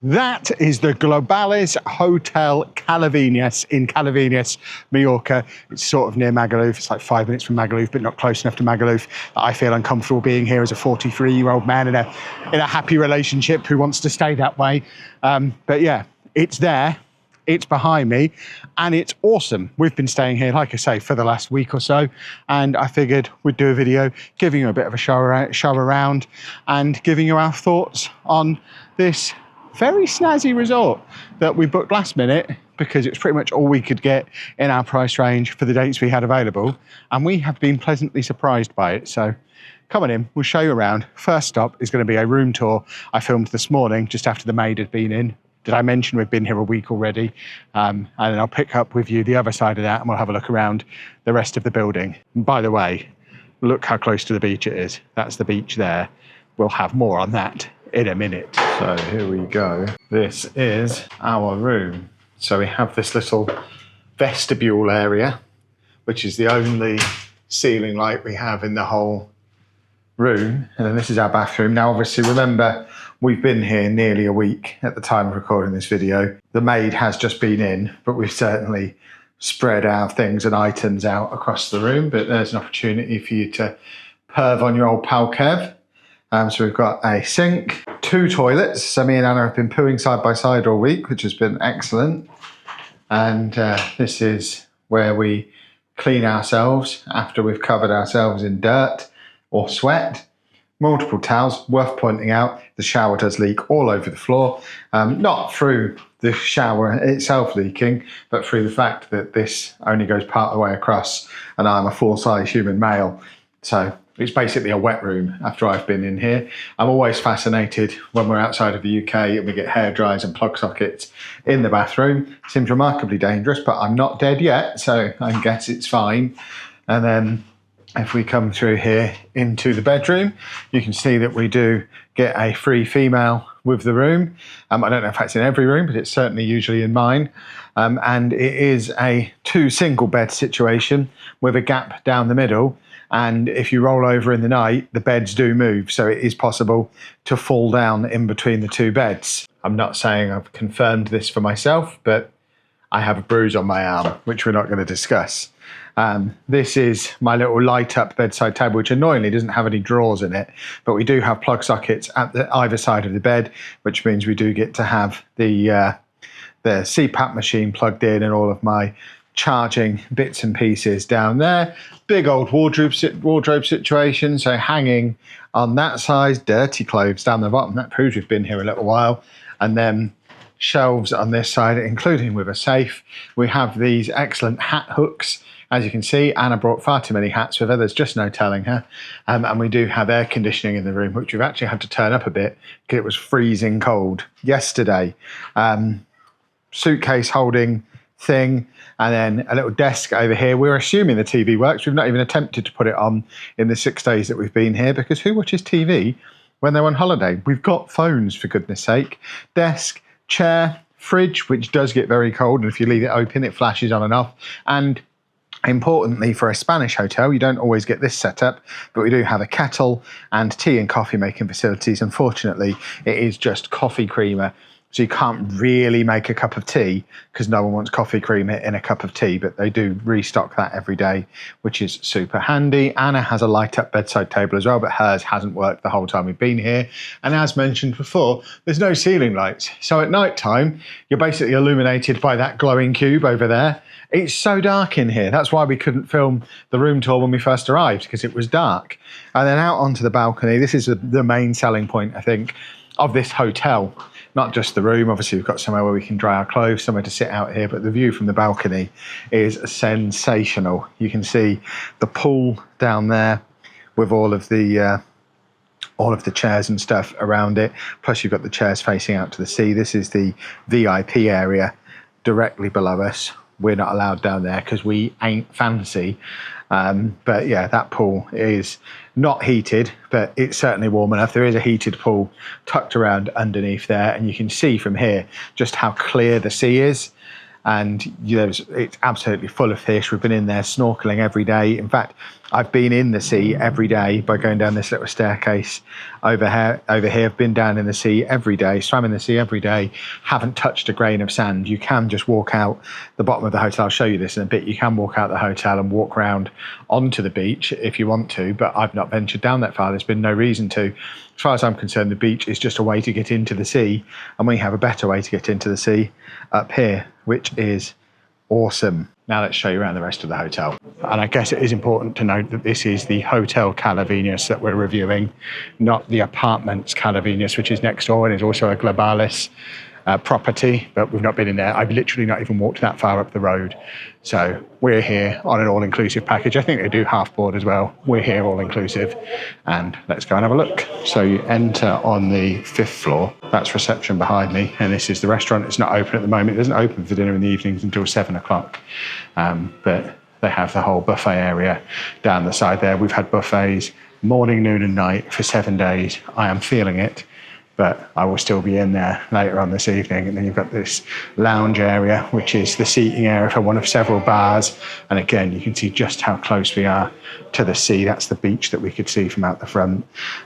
That is the Globales Hotel Cala Viñas in Cala Viñas, Majorca. It's sort of near Magaluf. It's like 5 minutes from Magaluf, but not close enough to Magaluf. I feel uncomfortable being here as a 43-year-old man in a happy relationship who wants to stay that way. But yeah, it's there. It's behind me and it's awesome. We've been staying here, like I say, for the last week or so, and I figured we'd do a video giving you a bit of a show around and giving you our thoughts on this very snazzy resort that we booked last minute because it's pretty much all we could get in our price range for the dates we had available, and we have been pleasantly surprised by it. So come on in, we'll show you around. First stop is going to be a room tour I filmed this morning just after the maid had been in. Did I mention we've been here a week already? And then I'll pick up with you the other side of that and we'll have a look around the rest of the building. And by the way, look how close to the beach it is. That's the beach there. We'll have more on that in a minute. So here we go. This is our room. So we have this little vestibule area, which is the only ceiling light we have in the whole room. And then this is our bathroom. Now, obviously, remember, we've been here nearly a week at the time of recording this video. The maid has just been in, but we've certainly spread our things and items out across the room. But there's an opportunity for you to perv on your old pal Kev. So we've got a sink, 2 toilets. So me and Anna have been pooing side by side all week, which has been excellent. And this is where we clean ourselves after we've covered ourselves in dirt or sweat. Multiple towels. Worth pointing out, the shower does leak all over the floor. Not through the shower itself leaking, but through the fact that this only goes part of the way across and I'm a full-size human male. So it's basically a wet room after I've been in here. I'm always fascinated when we're outside of the UK and we get hair dryers and plug sockets in the bathroom. Seems remarkably dangerous, but I'm not dead yet, so I guess it's fine. And then if we come through here into the bedroom, you can see that we do get a free female with the room. I don't know if that's in every room, but it's certainly usually in mine. And it is a 2 single bed situation with a gap down the middle. And if you roll over in the night, the beds do move. So it is possible to fall down in between the 2 beds. I'm not saying I've confirmed this for myself, but I have a bruise on my arm, which we're not going to discuss. This is my little light up bedside table, which annoyingly doesn't have any drawers in it, but we do have plug sockets at either side of the bed, which means we do get to have the CPAP machine plugged in and all of my charging bits and pieces down there. Big old wardrobe situation, so hanging on that side, dirty clothes down the bottom. That proves we've been here a little while. And then shelves on this side, including with a safe. We have these excellent hat hooks. As you can see, Anna brought far too many hats with her. There's just no telling her. And we do have air conditioning in the room, which we've actually had to turn up a bit because it was freezing cold yesterday. Suitcase holding thing, and then a little desk over here. We're assuming the TV works. We've not even attempted to put it on in the 6 days that we've been here, because who watches TV when they're on holiday? We've got phones, for goodness sake. Desk, chair, fridge, which does get very cold, and if you leave it open, it flashes on and off. And importantly, for a Spanish hotel, you don't always get this setup, but we do have a kettle and tea and coffee making facilities. Unfortunately, it is just coffee creamer, so you can't really make a cup of tea because no one wants coffee creamer in a cup of tea, but they do restock that every day, which is super handy. Anna has a light up bedside table as well, but hers hasn't worked the whole time we've been here. And as mentioned before, there's no ceiling lights. So at night time, you're basically illuminated by that glowing cube over there. It's so dark in here. That's why we couldn't film the room tour when we first arrived, because it was dark. And then out onto the balcony, this is the main selling point, I think, of this hotel. Not just the room, obviously we've got somewhere where we can dry our clothes, somewhere to sit out here, but the view from the balcony is sensational. You can see the pool down there with all of the chairs and stuff around it. Plus you've got the chairs facing out to the sea. This is the VIP area directly below us. We're not allowed down there because we ain't fancy. But yeah, that pool is not heated, but it's certainly warm enough. There is a heated pool tucked around underneath there, and you can see from here just how clear the sea is. and it's absolutely full of fish. We've been in there snorkeling every day. In fact, I've been in the sea every day by going down this little staircase over here. I've been down in the sea every day, swam in the sea every day, haven't touched a grain of sand. You can just walk out the bottom of the hotel. I'll show you this in a bit. You can walk out the hotel and walk around onto the beach if you want to, but I've not ventured down that far. There's been no reason to. As far as I'm concerned, the beach is just a way to get into the sea, and we have a better way to get into the sea up here, which is awesome. Now let's show you around the rest of the hotel. And I guess it is important to note that this is the Hotel Cala Viñas that we're reviewing, not the apartments Cala Viñas, which is next door and is also a Globales property, but we've not been in there. I've literally not even walked that far up the road. So we're here on an all-inclusive package. I think they do half board as well. We're here all-inclusive, and let's go and have a look. So you enter on the 5th floor. That's reception behind me, and this is the restaurant. It's not open at the moment. It doesn't open for dinner in the evenings until 7 o'clock, but they have the whole buffet area down the side there. We've had buffets morning, noon and night for 7 days. I am feeling it, but I will still be in there later on this evening. And then you've got this lounge area, which is the seating area for one of several bars. And again, you can see just how close we are to the sea. That's the beach that we could see from out the front.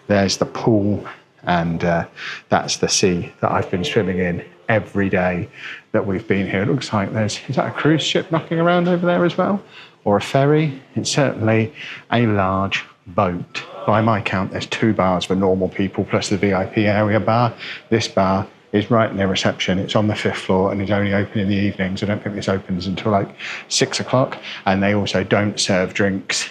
There's the pool, and that's the sea that I've been swimming in every day that we've been here. It looks like is that a cruise ship knocking around over there as well? Or a ferry? It's certainly a large boat. By my count, there's 2 bars for normal people plus the VIP area bar. This bar is right near reception. It's on the 5th floor and is only open in the evenings. I don't think this opens until like 6 o'clock. And they also don't serve drinks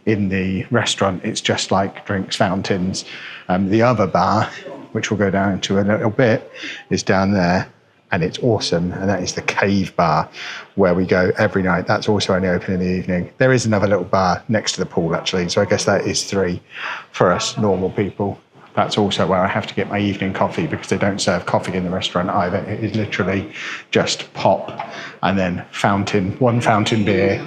in the restaurant. It's just like drinks fountains. The other bar, which we'll go down into a little bit, is down there. And it's awesome, and that is the Cave bar, where we go every night. That's also only open in the evening. There is another little bar next to the pool, actually, so I guess that is 3 for us normal people. That's also where I have to get my evening coffee, because they don't serve coffee in the restaurant either. It is literally just pop, and then one fountain beer,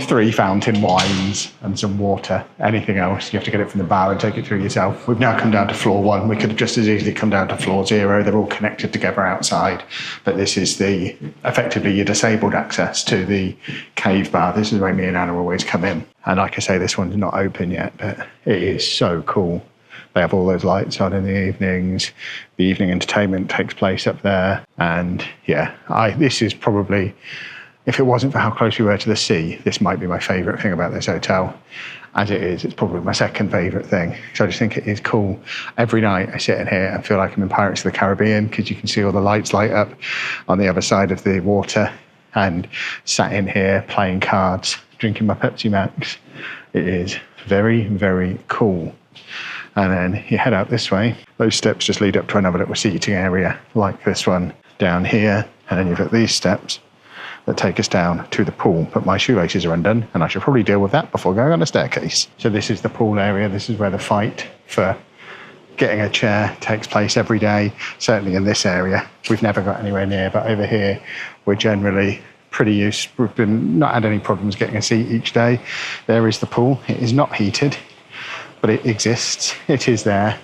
3 fountain wines, and some water. Anything else, you have to get it from the bar and take it through yourself. We've now come down to floor 1. We could have just as easily come down to floor 0. They're all connected together outside. But this is effectively your disabled access to the Cave bar. This is where me and Anna always come in. And like I say, this one's not open yet, but it is so cool. They have all those lights on in the evenings. The evening entertainment takes place up there. And yeah, this is probably, if it wasn't for how close we were to the sea, this might be my favourite thing about this hotel. As it is, it's probably my second favourite thing. So I just think it is cool. Every night I sit in here and feel like I'm in Pirates of the Caribbean, because you can see all the lights light up on the other side of the water, and sat in here playing cards, drinking my Pepsi Max. It is very, very cool. And then you head out this way. Those steps just lead up to another little seating area like this one down here. And then you've got these steps that take us down to the pool. But my shoelaces are undone, and I should probably deal with that before going on the staircase. So this is the pool area. This is where the fight for getting a chair takes place every day. Certainly in this area. We've never got anywhere near, but over here we're generally pretty used. We've not had any problems getting a seat each day. There is the pool. It is not heated, but it exists. It is there.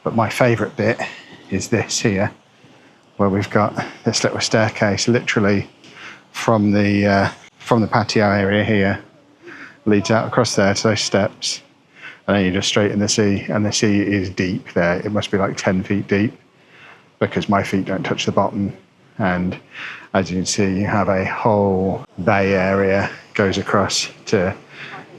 But my favourite bit is this here, where we've got this little staircase literally from the patio area here, leads out across there to those steps, and then you're just straight in the sea, and the sea is deep there. It must be like 10 feet deep, because my feet don't touch the bottom. And as you can see, you have a whole bay area, goes across to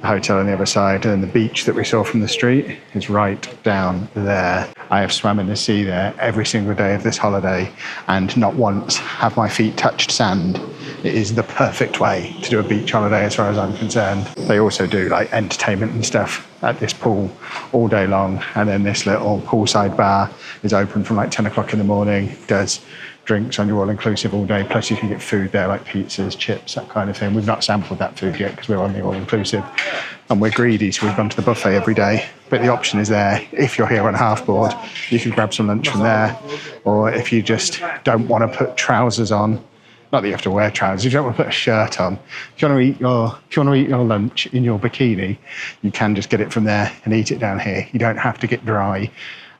the hotel on the other side, and then the beach that we saw from the street is right down there. I have swam in the sea there every single day of this holiday, and not once have my feet touched sand. It is the perfect way to do a beach holiday as far as I'm concerned. They also do like entertainment and stuff at this pool all day long, and then this little poolside bar is open from like 10 o'clock in the morning, does drinks on your all-inclusive all day, plus you can get food there like pizzas, chips, that kind of thing. We've not sampled that food yet because we're on the all-inclusive and we're greedy, so we've gone to the buffet every day. But the option is there. If you're here on half board, you can grab some lunch from there, or if you just don't want to put trousers on, not that you have to wear trousers, if you don't want to put a shirt on, if you want to eat your lunch in your bikini, you can just get it from there and eat it down here. You don't have to get dry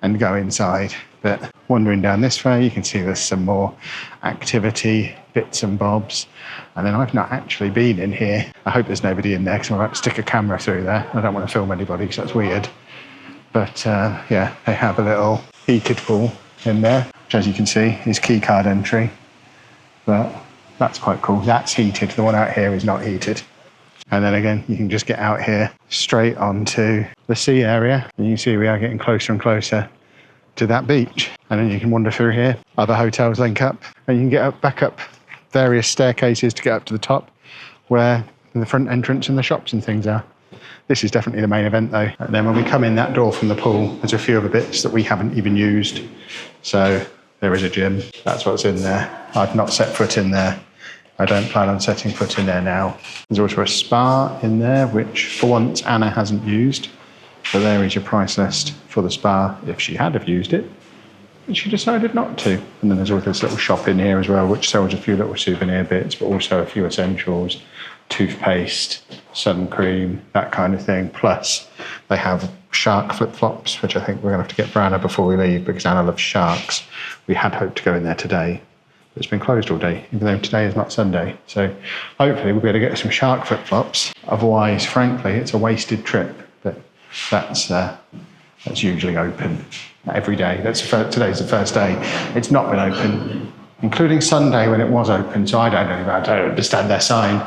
and go inside. But wandering down this way, you can see there's some more activity, bits and bobs. And then I've not actually been in here. I hope there's nobody in there because I'm about to stick a camera through there. I don't want to film anybody because that's weird. But yeah, they have a little heated pool in there, which as you can see is key card entry. But that's quite cool. That's heated. The one out here is not heated. And then again, you can just get out here straight onto the sea area. And you can see we are getting closer and closer to that beach. And then you can wander through here. Other hotels link up and you can get up, back up various staircases to get up to the top where the front entrance and the shops and things are. This is definitely the main event though. And then when we come in that door from the pool, there's a few other bits that we haven't even used. So there is a gym. That's what's in there. I've not set foot in there. I don't plan on setting foot in there now. There's also a spa in there, which for once Anna hasn't used. So there is your price list for the spa if she had have used it. But she decided not to. And then there's also this little shop in here as well, which sells a few little souvenir bits, but also a few essentials, toothpaste, sun cream, that kind of thing. Plus they have shark flip-flops, which I think we're gonna have to get for Anna before we leave because Anna loves sharks. We had hoped to go in there today. It's been closed all day, even though today is not Sunday. So hopefully we'll be able to get some shark flip-flops. Otherwise, frankly, it's a wasted trip. But that's usually open every day. Today's the first day. It's not been open, including Sunday when it was open. So I don't understand their sign.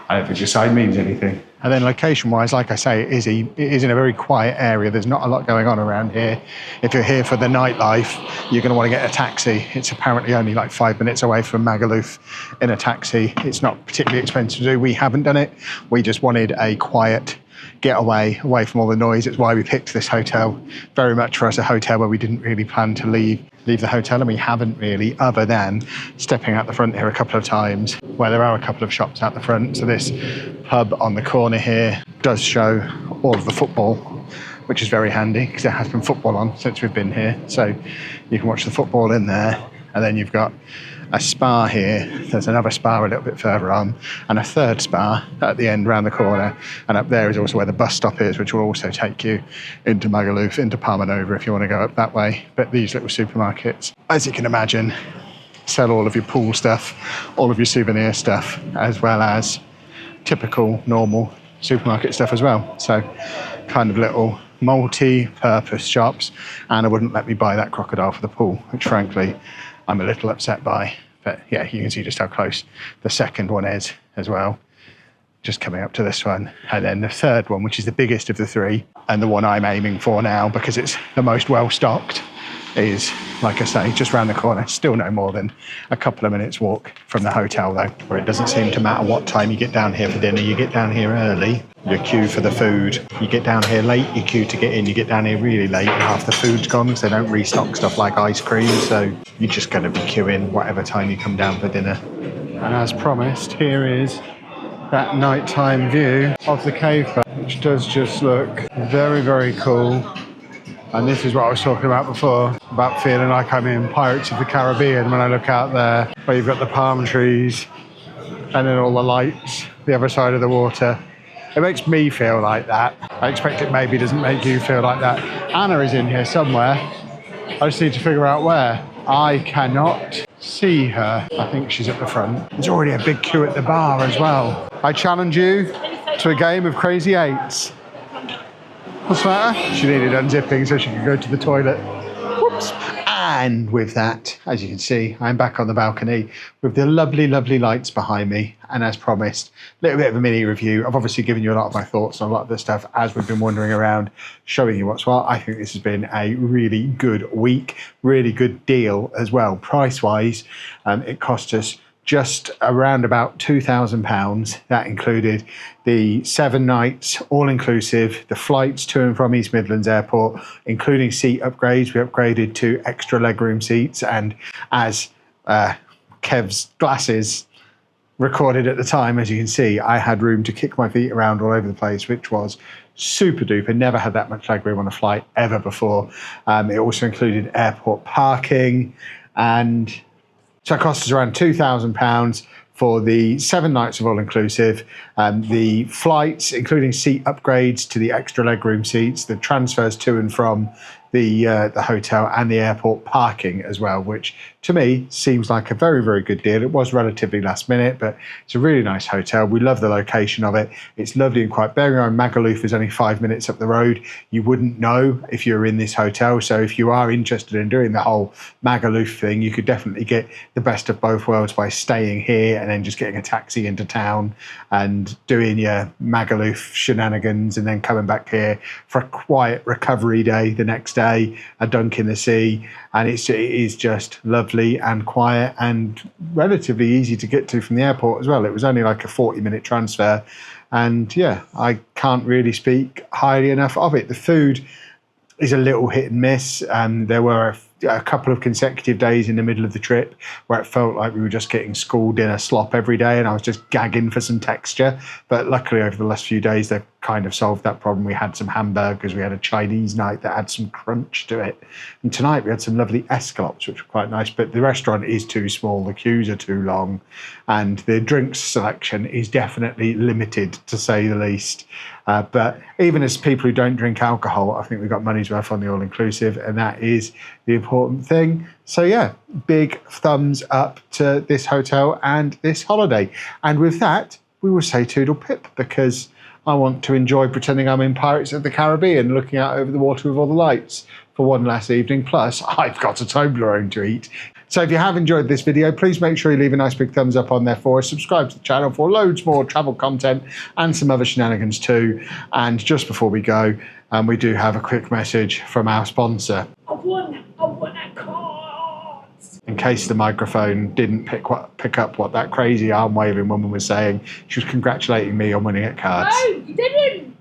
I don't think the sign means anything. And then location-wise, like I say, it is in a very quiet area. There's not a lot going on around here. If you're here for the nightlife, you're going to want to get a taxi. It's apparently only like 5 minutes away from Magaluf in a taxi. It's not particularly expensive to do. We haven't done it. We just wanted a quiet getaway away from all the noise. It's why we picked this hotel. Very much for us a hotel where we didn't really plan to leave the hotel, and we haven't really, other than stepping out the front here a couple of times where there are a couple of shops out the front. So this pub on the corner here does show all of the football, which is very handy because there has been football on since we've been here. So you can watch the football in there. And then you've got a spa here. There's another spa a little bit further on and a third spa at the end round the corner. And up there is also where the bus stop is, which will also take you into Magaluf, into Palma Nova if you want to go up that way. But these little supermarkets, as you can imagine, sell all of your pool stuff, all of your souvenir stuff, as well as typical normal supermarket stuff as well. So kind of little multi-purpose shops. Anna wouldn't let me buy that crocodile for the pool, which frankly I'm a little upset by. But yeah, you can see just how close the second one is as well, just coming up to this one. And then the third one, which is the biggest of the three and the one I'm aiming for now because it's the most well stocked, is, like I say, just round the corner. Still no more than a couple of minutes walk from the hotel though, where it doesn't seem to matter what time you get down here for dinner. You get down here early, you queue for the food. You get down here late, you queue to get in. You get down here really late and half the food's gone because they don't restock stuff like ice cream. So you're just going to be queuing whatever time you come down for dinner. And as promised, here is that nighttime view of the cave, which does just look very, very cool. And this is what I was talking about before, about feeling like I'm in Pirates of the Caribbean when I look out there, where you've got the palm trees and then all the lights, the other side of the water. It makes me feel like that. I expect it maybe doesn't make you feel like that. Anna is in here somewhere. I just need to figure out where. I cannot see her. I think she's at the front. There's already a big queue at the bar as well. I challenge you to a game of Crazy Eights. What's the matter? She needed unzipping so she could go to the toilet. Whoops. And with that, as you can see, I'm back on the balcony with the lovely, lovely lights behind me. And as promised, a little bit of a mini review. I've obviously given you a lot of my thoughts on a lot of the stuff as we've been wandering around, showing you what's what. I think this has been a really good week, really good deal as well. Price-wise, it cost us just around about £2,000. That included the 7 nights, all-inclusive, the flights to and from East Midlands Airport, including seat upgrades. We upgraded to extra legroom seats, and as Kev's glasses recorded at the time, as you can see, I had room to kick my feet around all over the place, which was super duper. Never had that much legroom on a flight ever before. It also included airport parking, and so it cost us around £2,000 for the 7 nights of all-inclusive, the flights, including seat upgrades to the extra legroom seats, the transfers to and from the hotel, and the airport parking as well, which to me seems like a very, very good deal. It was relatively last minute, but it's a really nice hotel. We love the location of it. It's lovely and quiet. Bearing in mind Magaluf is only 5 minutes up the road. You wouldn't know if you're in this hotel. So if you are interested in doing the whole Magaluf thing, you could definitely get the best of both worlds by staying here and then just getting a taxi into town and doing your Magaluf shenanigans and then coming back here for a quiet recovery day the next day, a dunk in the sea. And it is just lovely and quiet and relatively easy to get to from the airport as well. It was only like a 40-minute transfer. And yeah, I can't really speak highly enough of it. The food is a little hit and miss. There were a couple of consecutive days in the middle of the trip where it felt like we were just getting school dinner slop every day and I was just gagging for some texture. But luckily over the last few days, they've kind of solved that problem. We had some hamburgers, we had a Chinese night that had some crunch to it. And tonight we had some lovely escalopes, which were quite nice, but the restaurant is too small, the queues are too long, and the drinks selection is definitely limited, to say the least. But even as people who don't drink alcohol, I think we got money's worth on the all-inclusive, and that is the important thing. So yeah, big thumbs up to this hotel and this holiday. And with that, we will say toodle pip, because I want to enjoy pretending I'm in Pirates of the Caribbean, looking out over the water with all the lights for one last evening. Plus, I've got a Toblerone to eat. So if you have enjoyed this video, please make sure you leave a nice big thumbs up on there for us. Subscribe to the channel for loads more travel content and some other shenanigans too. And just before we go, we do have a quick message from our sponsor. I won a card. In case the microphone didn't pick up what that crazy arm waving woman was saying, she was congratulating me on winning at cards. No, you didn't.